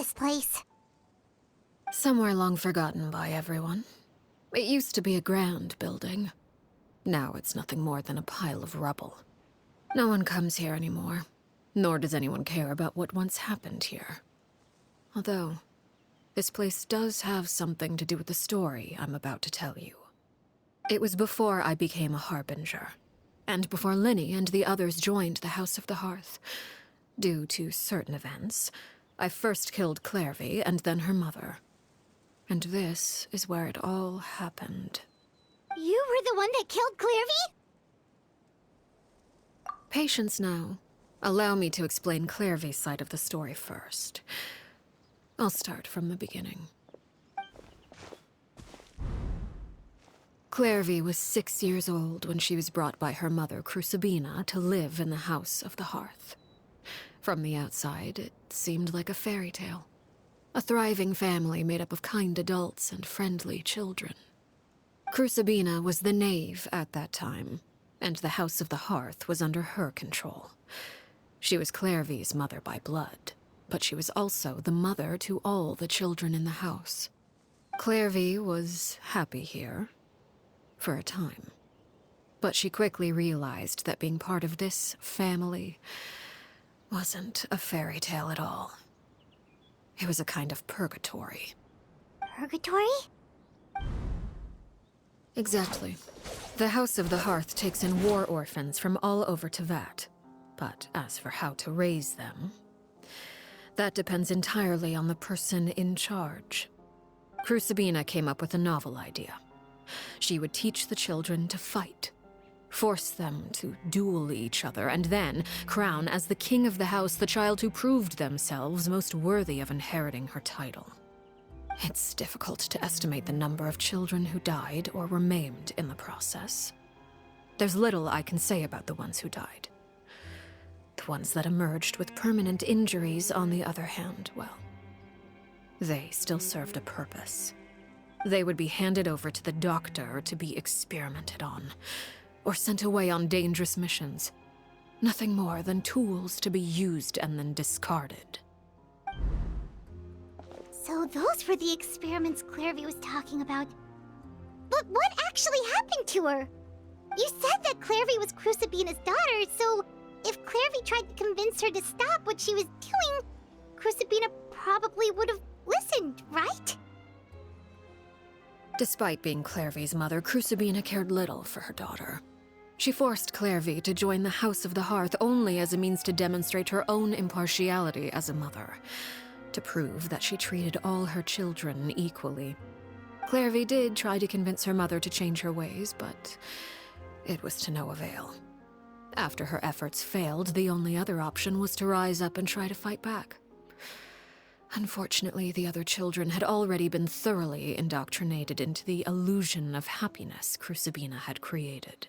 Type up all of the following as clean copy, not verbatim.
this place? Somewhere long forgotten by everyone. It used to be a grand building. Now it's nothing more than a pile of rubble. No one comes here anymore, nor does anyone care about what once happened here. Although, this place does have something to do with the story I'm about to tell you. It was before I became a Harbinger, and before Linny and the others joined the House of the Hearth. Due to certain events, I first killed Clairvy and then her mother. And this is where it all happened. You were the one that killed Clairvy? Patience now. Allow me to explain Clairvy's side of the story first. I'll start from the beginning. Clairvy was 6 years old when she was brought by her mother, Crucibina, to live in the House of the Hearth. From the outside, it seemed like a fairy tale. A thriving family made up of kind adults and friendly children. Crucibina was the knave at that time, and the House of the Hearth was under her control. She was Clairvy's mother by blood, but she was also the mother to all the children in the house. Clairvy was happy here, for a time. But she quickly realized that being part of this family wasn't a fairy tale at all. It was a kind of purgatory. Purgatory? Exactly. The House of the Hearth takes in war orphans from all over Teyvat. But as for how to raise them, that depends entirely on the person in charge. Crucibina came up with a novel idea. She would teach the children to fight, force them to duel each other, and then crown as the king of the house the child who proved themselves most worthy of inheriting her title. It's difficult to estimate the number of children who died or were maimed in the process. There's little I can say about the ones who died. The ones that emerged with permanent injuries, on the other hand, well, they still served a purpose. They would be handed over to the doctor to be experimented on, or sent away on dangerous missions. Nothing more than tools to be used and then discarded. So those were the experiments Clairvy was talking about. But what actually happened to her? You said that Clairvy was Crucibina's daughter, so if Clairvy tried to convince her to stop what she was doing, Crucibina probably would have listened, right? Despite being Clairvy's mother, Crucibina cared little for her daughter. She forced Clairvy to join the House of the Hearth only as a means to demonstrate her own impartiality as a mother, to prove that she treated all her children equally. Clairvy did try to convince her mother to change her ways, but it was to no avail. After her efforts failed, the only other option was to rise up and try to fight back. Unfortunately, the other children had already been thoroughly indoctrinated into the illusion of happiness Crucibina had created.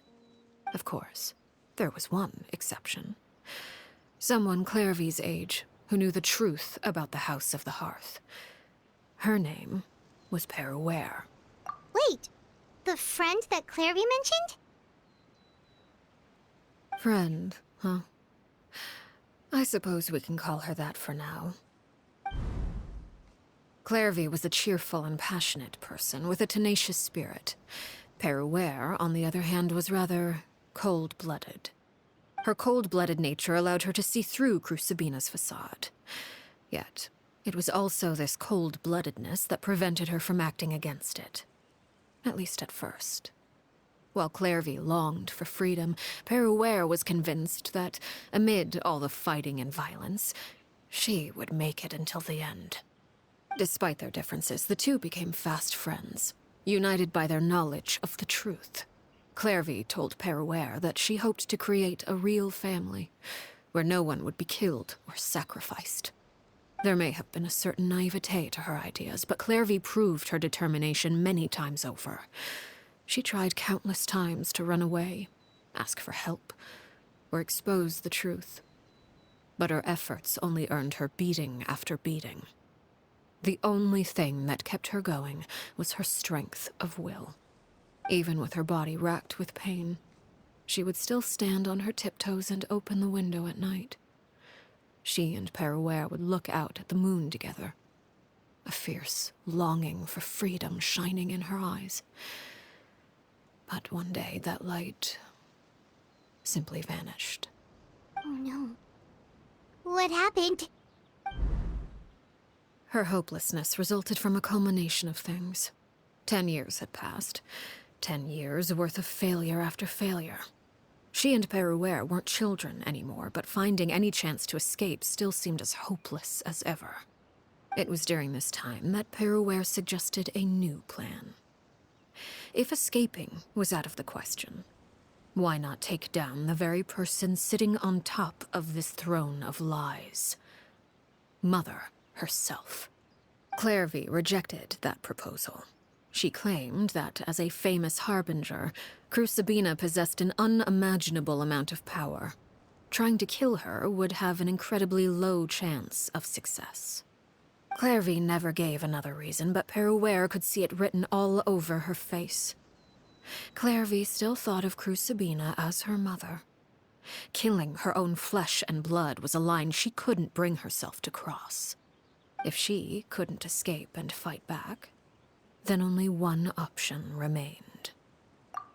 Of course, there was one exception. Someone Clairvy's age who knew the truth about the House of the Hearth. Her name was Peruere. Wait, the friend that Clairvy mentioned? Friend, huh? I suppose we can call her that for now. Clairvy was a cheerful and passionate person with a tenacious spirit. Peruere, on the other hand, was rather cold-blooded. Her cold-blooded nature allowed her to see through Crucibina's facade. Yet, it was also this cold-bloodedness that prevented her from acting against it. At least at first. While Clairvy longed for freedom, Peruere was convinced that, amid all the fighting and violence, she would make it until the end. Despite their differences, the two became fast friends, united by their knowledge of the truth. Clairvy told Peruere that she hoped to create a real family, where no one would be killed or sacrificed. There may have been a certain naivete to her ideas, but Clairvy proved her determination many times over. She tried countless times to run away, ask for help, or expose the truth. But her efforts only earned her beating after beating. The only thing that kept her going was her strength of will. Even with her body racked with pain, she would still stand on her tiptoes and open the window at night. She and Peruere would look out at the moon together, a fierce longing for freedom shining in her eyes. But one day that light simply vanished. Oh no. What happened? Her hopelessness resulted from a culmination of things. 10 years had passed. 10 years worth of failure after failure. She and Peruere weren't children anymore, but finding any chance to escape still seemed as hopeless as ever. It was during this time that Peruere suggested a new plan. If escaping was out of the question, why not take down the very person sitting on top of this throne of lies? Mother herself. Clairvy rejected that proposal. She claimed that, as a famous harbinger, Crucibina possessed an unimaginable amount of power. Trying to kill her would have an incredibly low chance of success. Clairvy never gave another reason, but Peruere could see it written all over her face. Clairvy still thought of Crucibina as her mother. Killing her own flesh and blood was a line she couldn't bring herself to cross. If she couldn't escape and fight back, then only one option remained.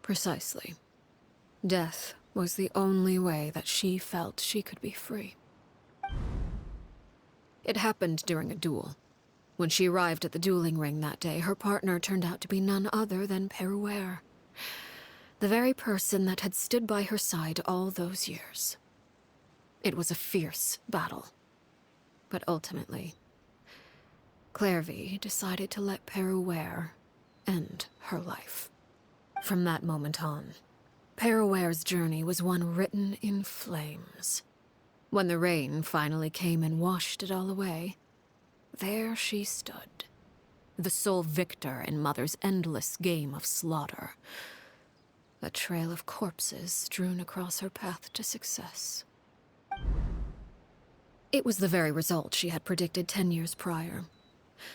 Precisely. Death was the only way that she felt she could be free. It happened during a duel. When she arrived at the dueling ring that day, her partner turned out to be none other than Peruere. The very person that had stood by her side all those years. It was a fierce battle. But ultimately, Clairvy decided to let Peruere end her life. From that moment on, Peruere's journey was one written in flames. When the rain finally came and washed it all away, there she stood, the sole victor in Mother's endless game of slaughter. A trail of corpses strewn across her path to success. It was the very result she had predicted 10 years prior.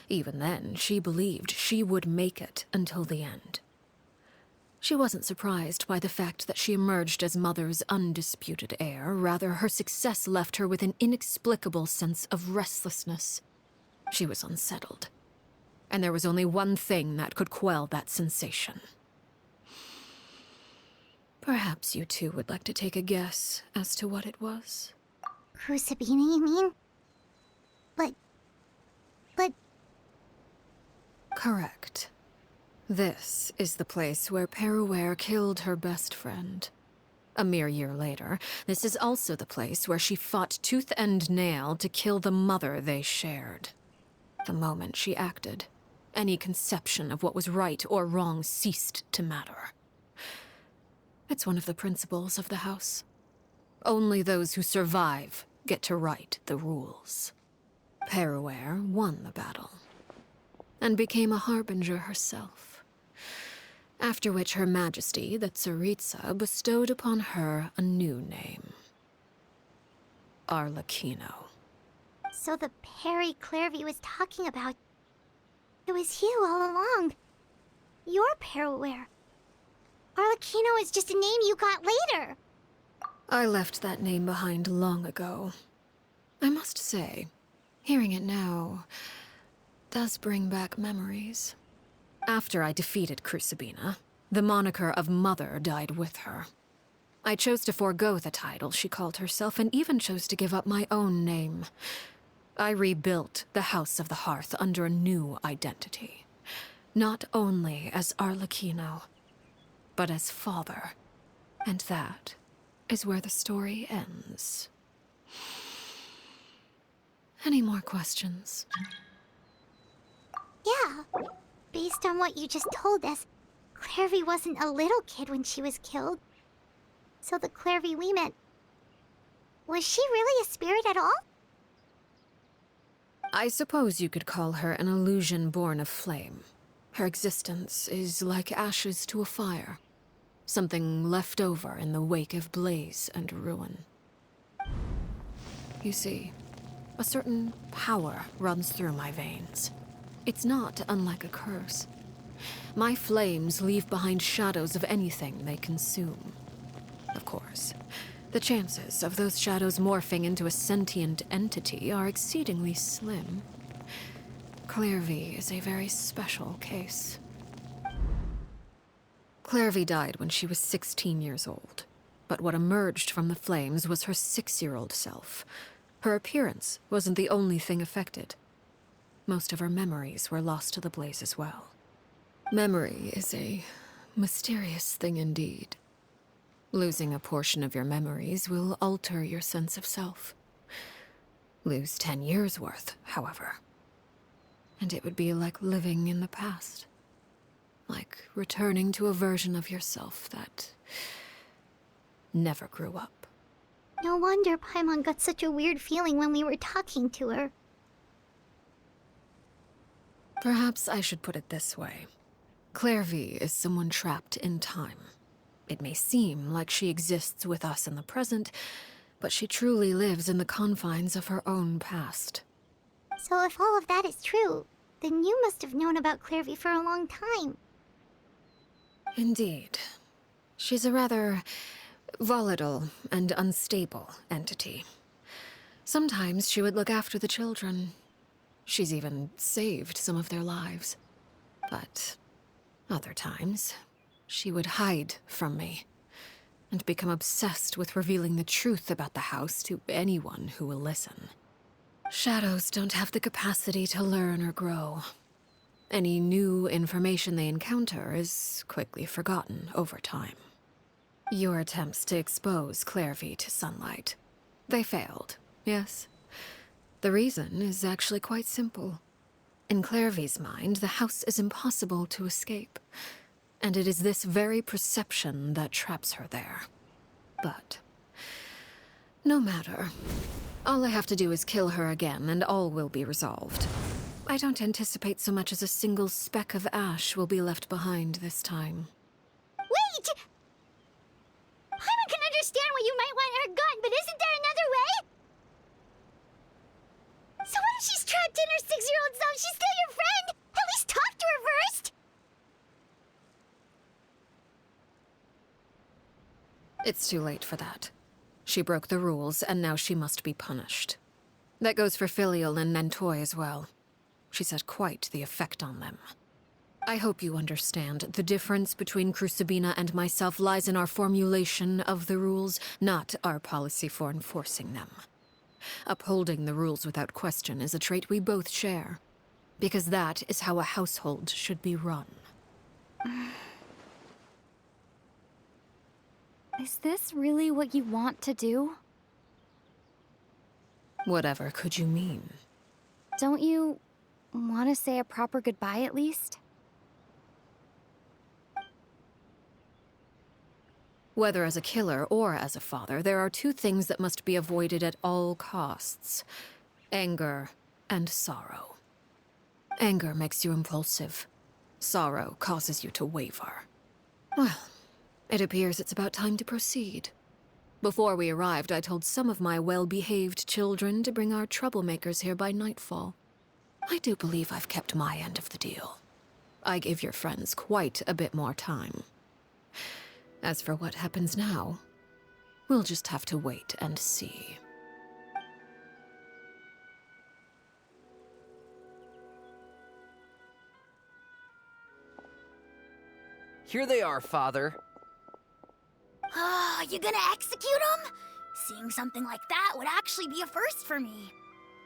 Even then, she believed she would make it until the end. She wasn't surprised by the fact that she emerged as Mother's undisputed heir. Rather, her success left her with an inexplicable sense of restlessness. She was unsettled. And there was only one thing that could quell that sensation. Perhaps you two would like to take a guess as to what it was? Crucibina, you mean? But... Correct. This is the place where Peruere killed her best friend. A mere year later, this is also the place where she fought tooth and nail to kill the mother they shared. The moment she acted, any conception of what was right or wrong ceased to matter. It's one of the principles of the house. Only those who survive get to write the rules. Peruere won the battle, and became a harbinger herself. After which Her Majesty, the Tsaritsa, bestowed upon her a new name. Arlecchino. So the Perry Clairvy was talking about... It was you all along. You're Peruere. Arlecchino is just a name you got later. I left that name behind long ago. I must say, hearing it now does bring back memories. After I defeated Crucibina, the moniker of Mother died with her. I chose to forego the title she called herself, and even chose to give up my own name. I rebuilt the House of the Hearth under a new identity. Not only as Arlecchino, but as father. And that is where the story ends. Any more questions? Yeah. Based on what you just told us, Clairvy wasn't a little kid when she was killed. So the Clairvy we met... Was she really a spirit at all? I suppose you could call her an illusion born of flame. Her existence is like ashes to a fire. Something left over in the wake of blaze and ruin. You see, a certain power runs through my veins. It's not unlike a curse. My flames leave behind shadows of anything they consume. Of course, the chances of those shadows morphing into a sentient entity are exceedingly slim. Clairvy is a very special case. Clairvy died when she was 16 years old, but what emerged from the flames was her 6-year-old self. Her appearance wasn't the only thing affected. Most of her memories were lost to the blaze as well. Memory is a mysterious thing indeed. Losing a portion of your memories will alter your sense of self. Lose 10 years' worth, however, and it would be like living in the past. Like returning to a version of yourself that never grew up. No wonder Paimon got such a weird feeling when we were talking to her. Perhaps I should put it this way. Clairvy is someone trapped in time. It may seem like she exists with us in the present, but she truly lives in the confines of her own past. So if all of that is true, then you must have known about Clairvy for a long time. Indeed. She's a rather volatile and unstable entity. Sometimes she would look after the children. She's even saved some of their lives. But other times, she would hide from me and become obsessed with revealing the truth about the house to anyone who will listen. Shadows don't have the capacity to learn or grow. Any new information they encounter is quickly forgotten over time. Your attempts to expose Clairvy to sunlight. They failed, yes? The reason is actually quite simple. In Clairvy's mind, the house is impossible to escape, and it is this very perception that traps her there. But no matter. All I have to do is kill her again, and all will be resolved. I don't anticipate so much as a single speck of ash will be left behind this time. Wait! Paimon can understand why you might want her gone, but isn't there another way? So what if she's trapped in her 6-year-old self? She's still your friend! At least talk to her first! It's too late for that. She broke the rules, and now she must be punished. That goes for Filial and Nantoy as well. She's had quite the effect on them. I hope you understand. The difference between Crucibina and myself lies in our formulation of the rules, not our policy for enforcing them. Upholding the rules without question is a trait we both share, because that is how a household should be run. Is this really what you want to do? Whatever could you mean? Don't you want to say a proper goodbye at least? Whether as a killer or as a father, there are two things that must be avoided at all costs: anger and sorrow. Anger makes you impulsive. Sorrow causes you to waver. Well, it appears it's about time to proceed. Before we arrived, I told some of my well-behaved children to bring our troublemakers here by nightfall. I do believe I've kept my end of the deal. I gave your friends quite a bit more time. As for what happens now, we'll just have to wait and see. Here they are, Father. You gonna execute him? Seeing something like that would actually be a first for me.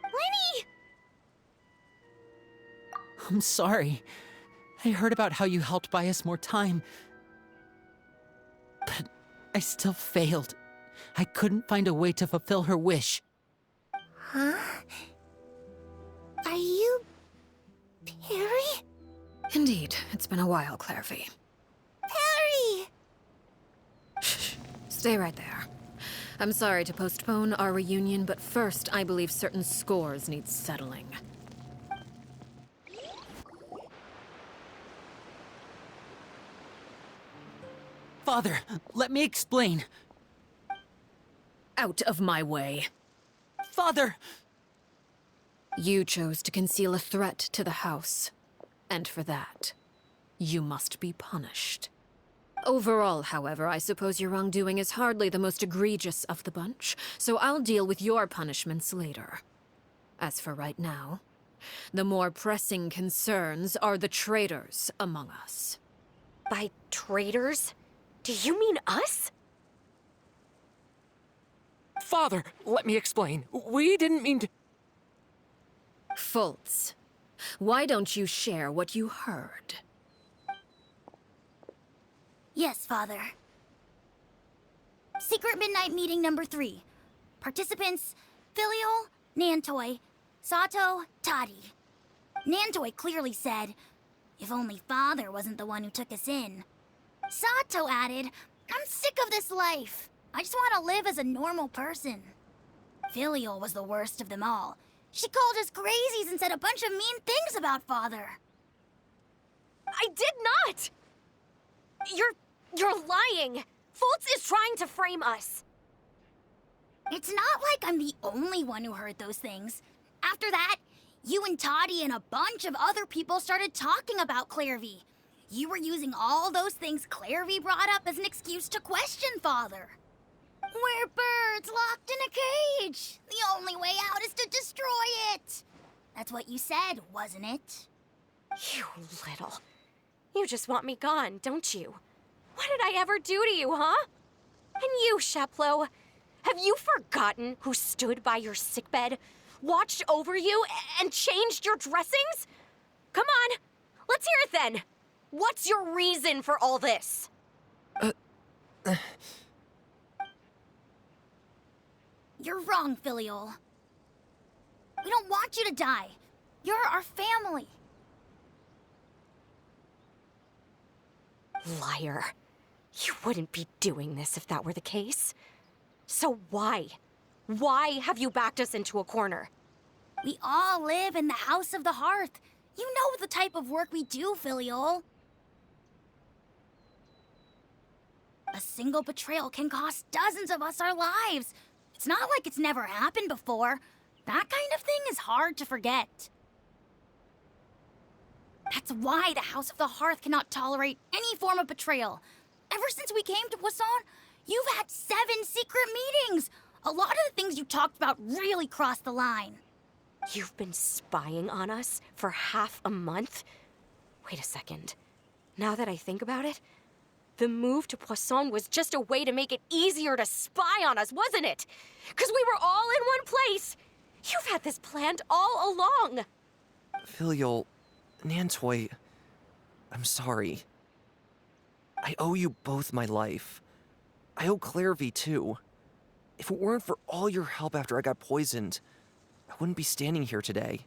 Winnie! I'm sorry. I heard about how you helped buy us more time. But I still failed. I couldn't find a way to fulfill her wish. Huh? Are you... Perry? Indeed, it's been a while, Clairvy. Perry! Shh. Stay right there. I'm sorry to postpone our reunion, but first, I believe certain scores need settling. Father, let me explain. Out of my way. Father! You chose to conceal a threat to the house. And for that, you must be punished. Overall, however, I suppose your wrongdoing is hardly the most egregious of the bunch, so I'll deal with your punishments later. As for right now, The more pressing concerns are the traitors among us. By traitors? Do you mean us? Father, let me explain. We didn't mean to... Fultz, why don't you share what you heard? Yes, Father. Secret Midnight Meeting number 3. Participants, Filial, Nantoi, Sato, Tadi. Nantoi clearly said, if only Father wasn't the one who took us in. Sato added, I'm sick of this life. I just want to live as a normal person. Filial was the worst of them all. She called us crazies and said a bunch of mean things about Father. I did not! You're lying! Fultz is trying to frame us. It's not like I'm the only one who heard those things. After that, you and Toddy and a bunch of other people started talking about Clairvy. You were using all those things Clairvy brought up as an excuse to question Father. We're birds locked in a cage. The only way out is to destroy it. That's what you said, wasn't it? You little... You just want me gone, don't you? What did I ever do to you, huh? And you, Sheplo, have you forgotten who stood by your sickbed, watched over you, and changed your dressings? Come on, let's hear it then. What's your reason for all this? You're wrong, Filial. We don't want you to die. You're our family. Liar. You wouldn't be doing this if that were the case. So why? Why have you backed us into a corner? We all live in the House of the Hearth. You know the type of work we do, Filial. A single betrayal can cost dozens of us our lives. It's not like it's never happened before. That kind of thing is hard to forget. That's why the House of the Hearth cannot tolerate any form of betrayal. Ever since we came to Poisson, you've had 7 secret meetings. A lot of the things you talked about really crossed the line. You've been spying on us for half a month? Wait a second. Now that I think about it, the move to Poisson was just a way to make it easier to spy on us, wasn't it? Because we were all in one place. You've had this planned all along. Filial, Nantoi, I'm sorry. I owe you both my life. I owe Clairvy too. If it weren't for all your help after I got poisoned, I wouldn't be standing here today.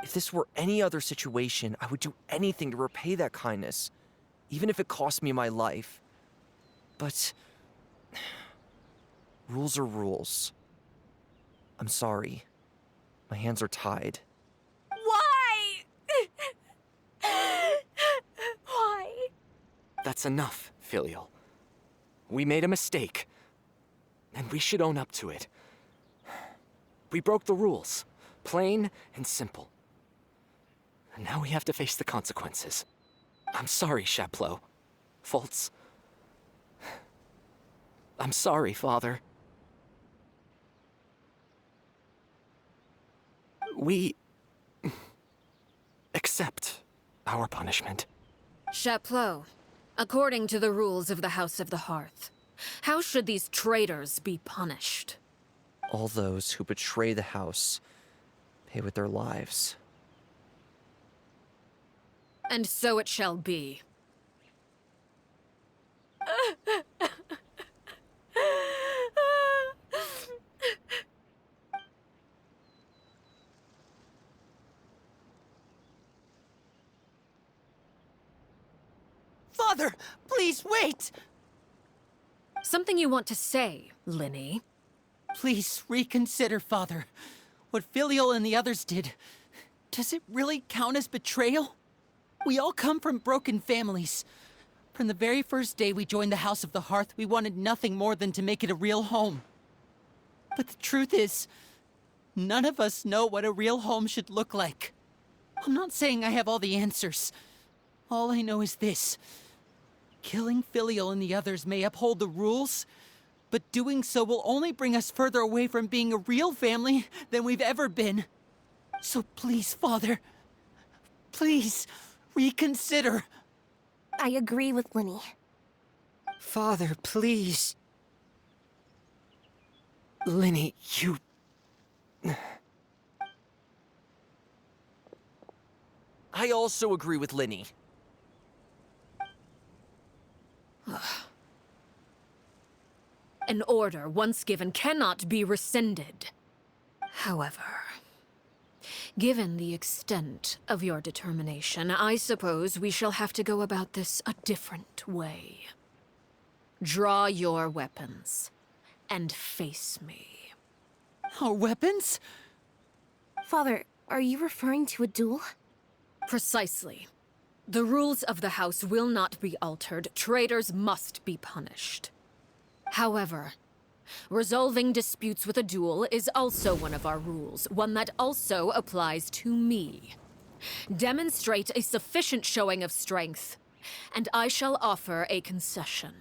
If this were any other situation, I would do anything to repay that kindness, even if it cost me my life. But rules are rules. I'm sorry. My hands are tied. Why? Why? That's enough, Filial. We made a mistake, and we should own up to it. We broke the rules, plain and simple. And now we have to face the consequences. I'm sorry, Chapleau. Fultz. I'm sorry, Father. We accept our punishment. Chapleau, according to the rules of the House of the Hearth, how should these traitors be punished? All those who betray the house pay with their lives. And so it shall be. Father, please wait! Something you want to say, Linny? Please reconsider, Father. What Filial and the others did, does it really count as betrayal? We all come from broken families. From the very first day we joined the House of the Hearth, we wanted nothing more than to make it a real home. But the truth is, none of us know what a real home should look like. I'm not saying I have all the answers. All I know is this. Killing Filial and the others may uphold the rules, but doing so will only bring us further away from being a real family than we've ever been. So please, Father, please reconsider. I agree with Linny. Father, please. Linny, you... I also agree with Linny. An order once given cannot be rescinded. However, given the extent of your determination, I suppose we shall have to go about this a different way. Draw your weapons and face me. Our weapons? Father, are you referring to a duel? Precisely. The rules of the house will not be altered. Traitors must be punished. However, resolving disputes with a duel is also one of our rules, one that also applies to me. Demonstrate a sufficient showing of strength, and I shall offer a concession.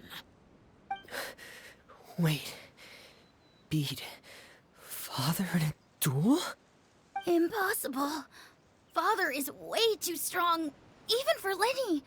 Wait. Beat Father in a duel? Impossible. Father is way too strong, even for Linny.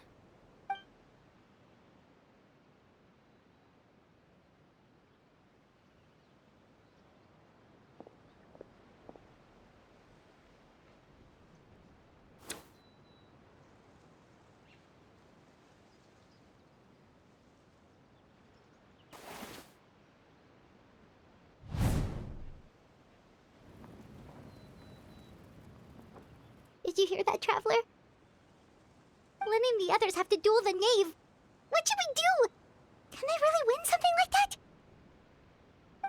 Did you hear that, Traveler? Lenny and the others have to duel the knave. What should we do? Can they really win something like that?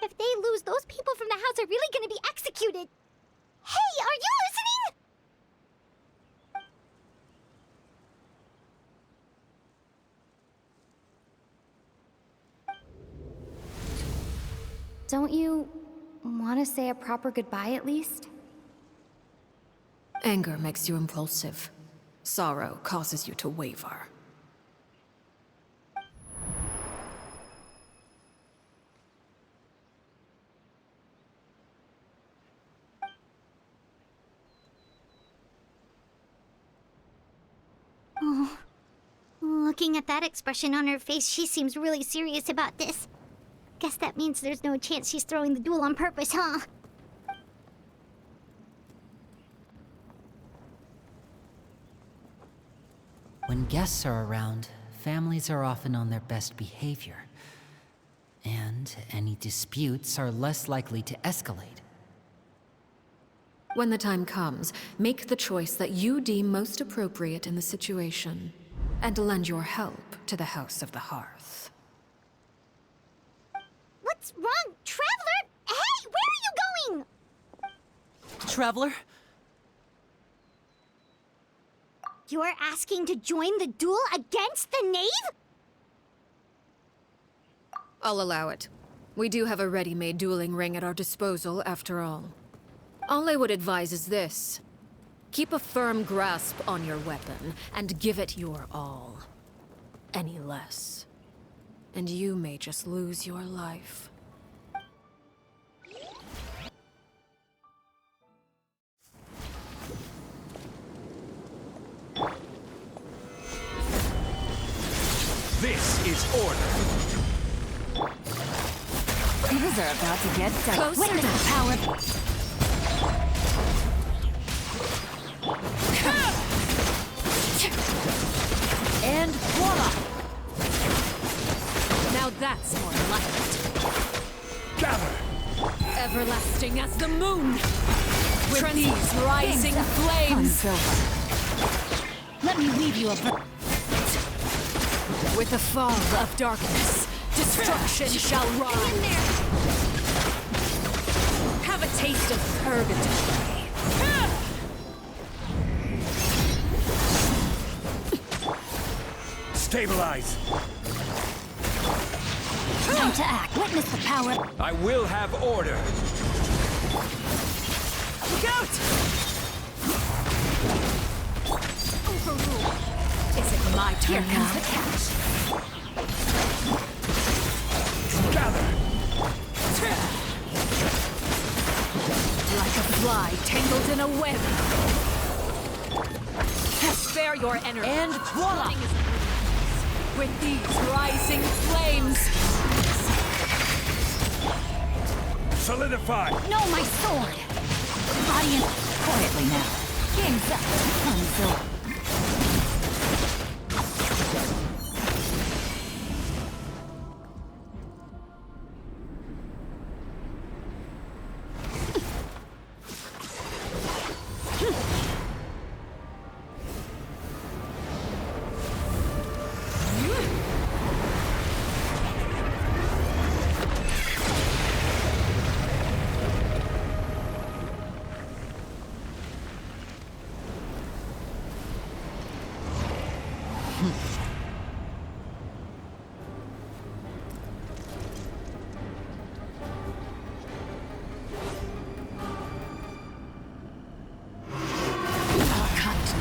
If they lose, those people from the house are really gonna be executed. Hey, are you listening? Don't you want to say a proper goodbye at least? Anger makes you impulsive. Sorrow causes you to waver. Oh. Looking at that expression on her face, she seems really serious about this. Guess that means there's no chance she's throwing the duel on purpose, huh? When guests are around, families are often on their best behavior. And any disputes are less likely to escalate. When the time comes, make the choice that you deem most appropriate in the situation, and lend your help to the House of the Hearth. What's wrong, Traveler? Hey, where are you going? Traveler? You're asking to join the duel against the knave? I'll allow it. We do have a ready-made dueling ring at our disposal, after all. All I would advise is this. Keep a firm grasp on your weapon, and give it your all. Any less, and you may just lose your life. This is order. Things are about to get done. Closer Witness now. the power. And voila! Now that's more like it. Gather. Everlasting as the moon! With these rising flames! Let me weave you a With the fall of darkness, destruction shall rise! Have a taste of purgatory! Stabilize. time to act. Witness the power. I will have order. Look out! Overruled. Is it my turn Here comes now? the catch. Gather. Like a fly tangled in a web. Spare your energy. And voila! With these rising flames. Solidify! No, my sword! Audience, quietly now. Game's up. Until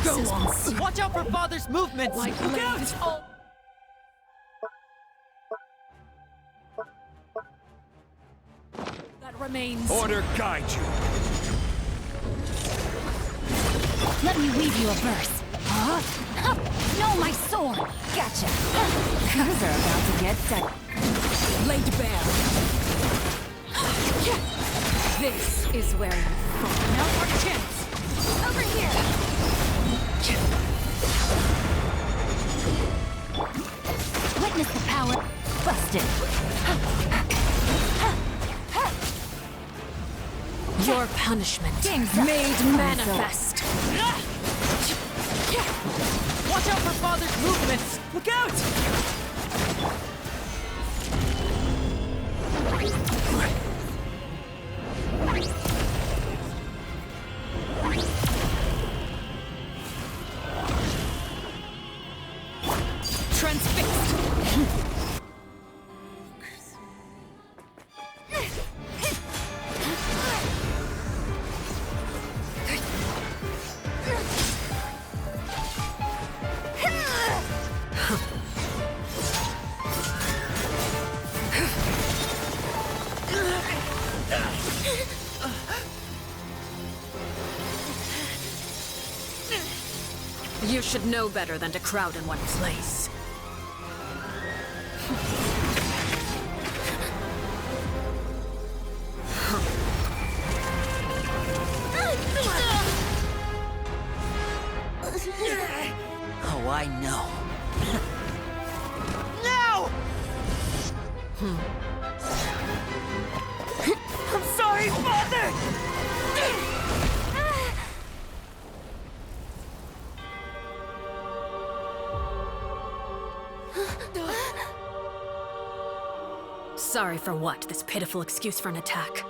Go on! Watch out for Father's movements! Look out! That remains. Order guide you. let me weave you a verse. Huh? No, my sword! Gotcha! Things are about to get set. Laid bare. This is where you fall. Now for a chance! Over here! Witness the power. Busted. Your punishment Game's up. made manifest. Watch out for Father's movements! Look out! Transfixed. You should know better than to crowd in one place. Oh, I know. No! I'm sorry, Father! Sorry for what? This pitiful excuse for an attack.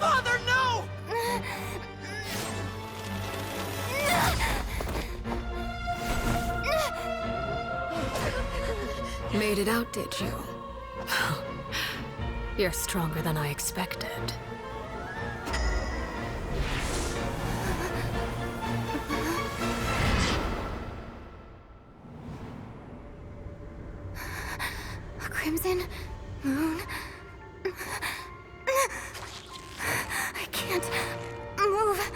Father, no! Made it out, did you? You're stronger than I expected. A crimson moon. I can't move.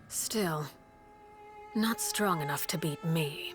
Still, not strong enough to beat me.